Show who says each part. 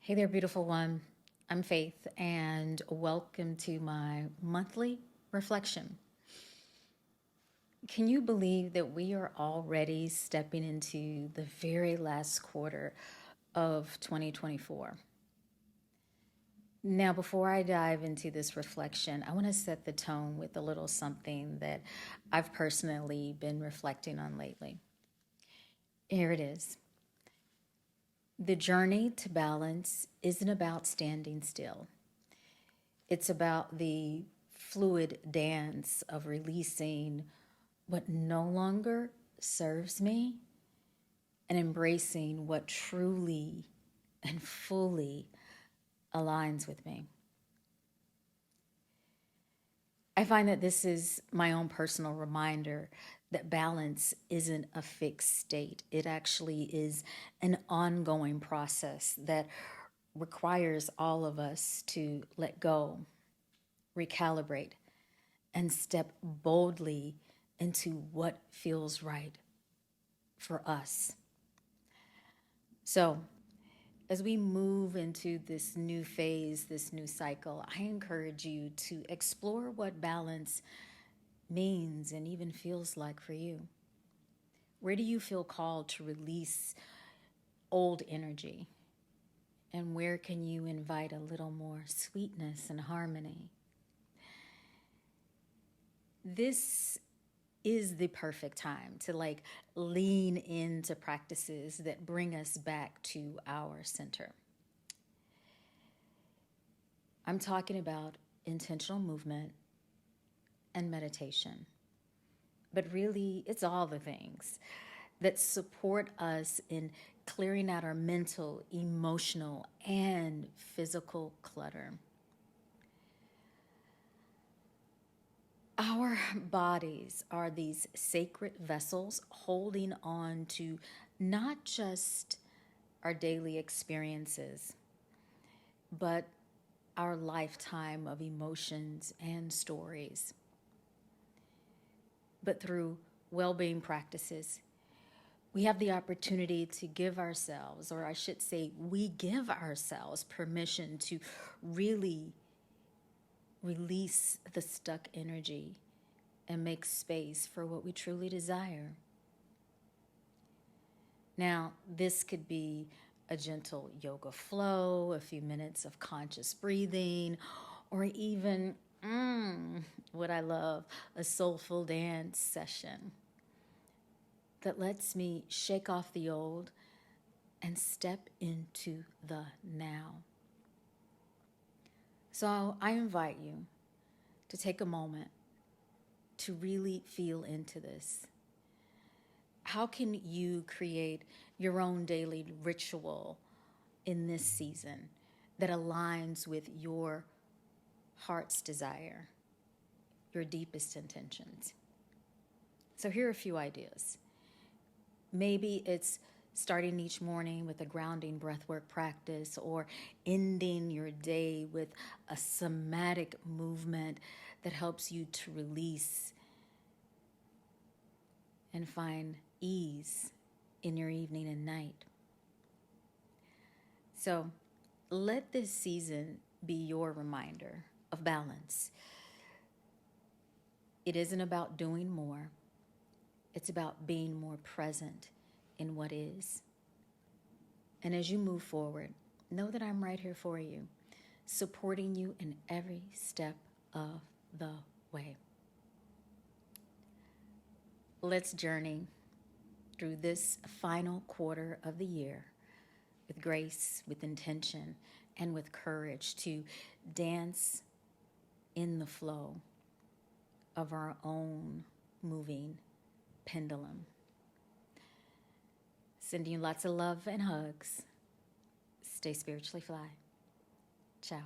Speaker 1: Hey there, beautiful one. I'm Faith, and welcome to my monthly reflection. Can you believe that we are already stepping into the very last quarter of 2024? Now, before I dive into this reflection, I want to set the tone with a little something that I've personally been reflecting on lately. Here it is. The journey to balance isn't about standing still. It's about the fluid dance of releasing what no longer serves me and embracing what truly and fully aligns with me. I find that this is my own personal reminder that balance isn't a fixed state. It actually is an ongoing process that requires all of us to let go, recalibrate, and step boldly into what feels right for us. So, as we move into this new phase, this new cycle, I encourage you to explore what balance means and even feels like for you. Where do you feel called to release old energy? And where can you invite a little more sweetness and harmony? This is the perfect time to lean into practices that bring us back to our center. I'm talking about intentional movement and meditation, but really it's all the things that support us in clearing out our mental, emotional, and physical clutter. Our bodies are these sacred vessels holding on to not just our daily experiences, but our lifetime of emotions and stories. But through well being practices, we have the opportunity to give ourselves, or I should say, we give ourselves permission to really release the stuck energy and make space for what we truly desire. Now, this could be a gentle yoga flow, a few minutes of conscious breathing, or even, what I love, a soulful dance session that lets me shake off the old and step into the now. So I invite you to take a moment to really feel into this. How can you create your own daily ritual in this season that aligns with your heart's desire, your deepest intentions? So here are a few ideas. Maybe it's starting each morning with a grounding breathwork practice, or ending your day with a somatic movement that helps you to release and find ease in your evening and night. So let this season be your reminder of balance. It isn't about doing more. It's about being more present in what is. And as you move forward, know that I'm right here for you, supporting you in every step of the way. Let's journey through this final quarter of the year with grace, with intention, and with courage to dance in the flow of our own moving pendulum. Sending you lots of love and hugs. Stay spiritually fly. Ciao.